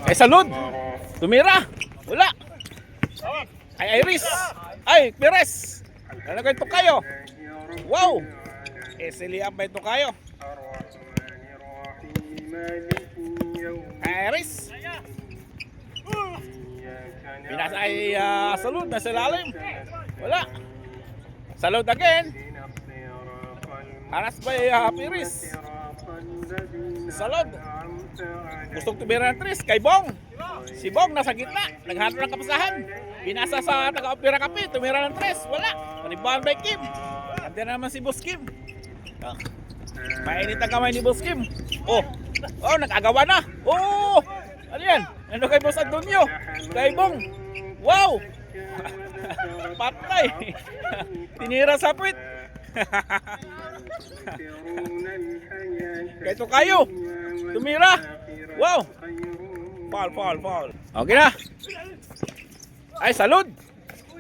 Kay Salud. Tumira. Wala. Ay Iris. Ay Perez. Ano kayo kayo? Wow. Siliap ba ito kayo? Iris. Pinasa ay Salud na sa lalim. Wala. Salud again. Haras ba Piris? Salud. Gustong tumira ng tres kay Bong. Si Bong nasa gitna. Naghanap ng kapasahan. Pinasa sa taga-opera kape. Tumira ng tres. Wala. Rebound by Kim. Nandiyan naman si Boss Kim. Mainit ang kamay ni Boss Kim. Oh, nag-agawa na. Oh, ano yan? Ano kay Boss Antonio? Kay Bong. Wow. Patay. Tinira sa puwit. Kaya kayo. Tumira. Wow. Foul. Okay na. Ay, Salud.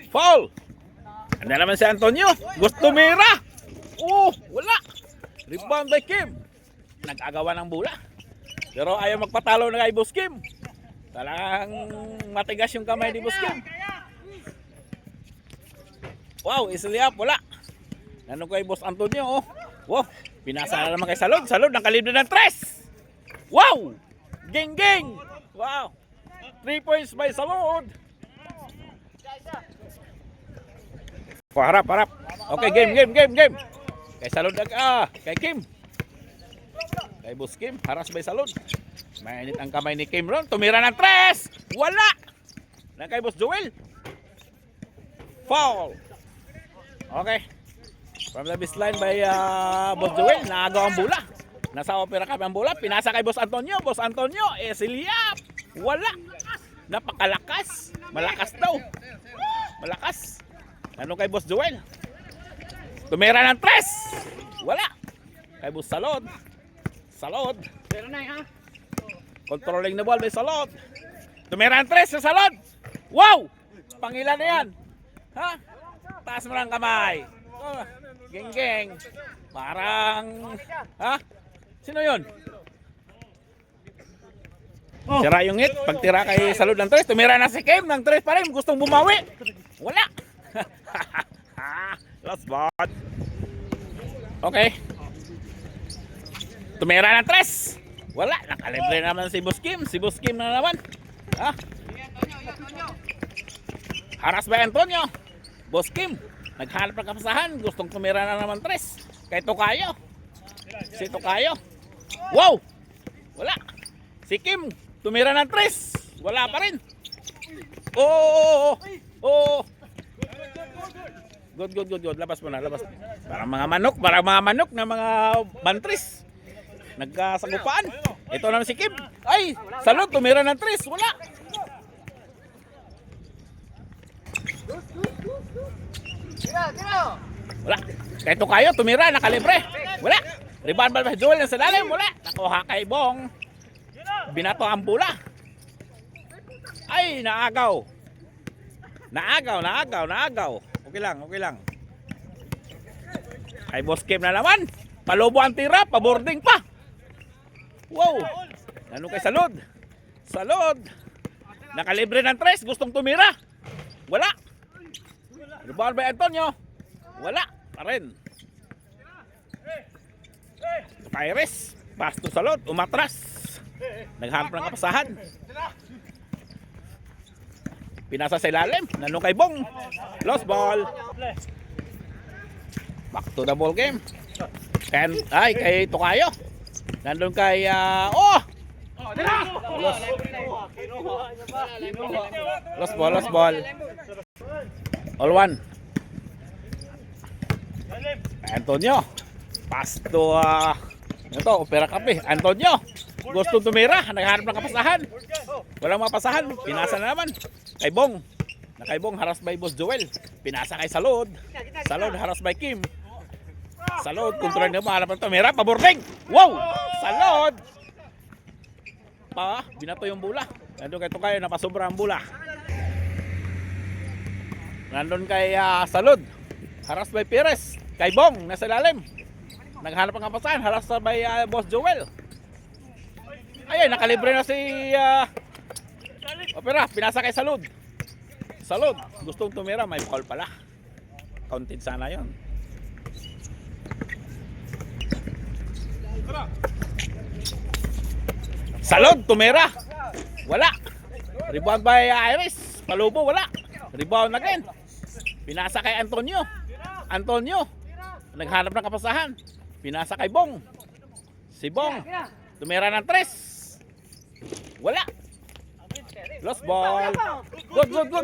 Foul. Ano naman si Antonio? Gusto tumira. Wala. Rebound by Kim. Nag-agawa ng bola. Pero ayaw magpatalo na kay Boss Kim. Talagang matigas yung kamay ni Boss Kim. Wow, isliap. Wala. Ano kay Boss Antonio? Wow. Pinasa na naman kay Salud. Salud, nakalibre ng tres. Wow. Geng. Wow. 3 points by Salud. Harap. Okay, game. Kay Salud kay Kim. Kay Boss Kim, haras by Salud. Mainit ang kamay ni Kim ron. Tumira ng tres. Wala. Na kay Boss Joel. Foul. Okay. From the baseline by Boss Joel, naagaw ang bola. Nasa opera kami ang bola. Pinasa kay Boss Antonio. Boss Antonio, siliap. Wala. Napakalakas. Malakas daw. Malakas. Ano kay Boss Joel? Tumira ng tres. Wala. Kay Boss Salud. Pero na ha? Controlling the ball by Salud. Tumira ng tres sa Salud. Wow! Pangilan na yan. Ha? Taas mo lang kamay. Geng. Parang sino yun? Sira yung hit. Pagtira kay Salud ng tres. Tumira na si Kim ng tres pa rin. Gustong bumawi. Wala. Last ball. Okay. Tumira ng tres. Wala. Nakalibre naman si Boss Kim. Si Boss Kim na naman. Haras ba Antonio? Boss Kim. Naghanap ng kapasahan. Gustong tumira na naman tres. Kay Tokayo. Si Tokayo. Wow. Wala. Si Kim. Tumira ng tres. Wala pa rin. Good. Labas mo na. Parang mga manok na mga bantris. Nagkasagupaan. Ito naman si Kim. Ay, Salud, tumira ng tres. Wala. Wala. Kahit kayo, tumira, nakalibre. Wala. Rebound ba Joel sa lalim? Wala. Nakuha kay Bong. Binato ang bola. Ay, naagaw. Okay lang. Ay, Boss Kim na naman. Palobo ang tira, paboarding pa. Wow. Ano kay Salud? Nakalibre ng tres, gustong tumira. Wala. Rebound by Antonio. Wala pa rin. Iris, pass to Salud, umatras. Naghanap ng kapasahan. Pinasa sa ilalim, nanong kay Bong. Lost ball. Back to the ball game. Kay Tokayo. Nandun kay Lost ball. All one. Antonio. Pass to opera kape. Antonio. Gusto tumira, naghahanap ng kapasahan. Walang mapasahan. Pinasa na naman kay Bong. Kay Bong haras by Boss Joel. Pinasa kay Salud. Haras by Kim. Salud, kontrol niya mahanap ng tumira, paboarding. Wow! Salud! Binato yung bola. Nandun kay Tokayo, napasobra ang bola. Nandun kay Salud. Haras by Perez. Kay Bong, nasa lalim. Naghanap ng kapasahan, haras by Boss Joel. Ayun, nakalibre na si opera, pinasa kay Salud. Salud, gustong tumira, may foul pala. Counted sana yon. Salud, tumira. Wala. Rebound by Iris. Palubo, wala. Rebound again. Pinasa kay Antonio. Antonio. Naghanap ng kapasahan. Pinasa kay Bong. Si Bong. Tumira ng 3. Wala. Lost ball. Good. Good.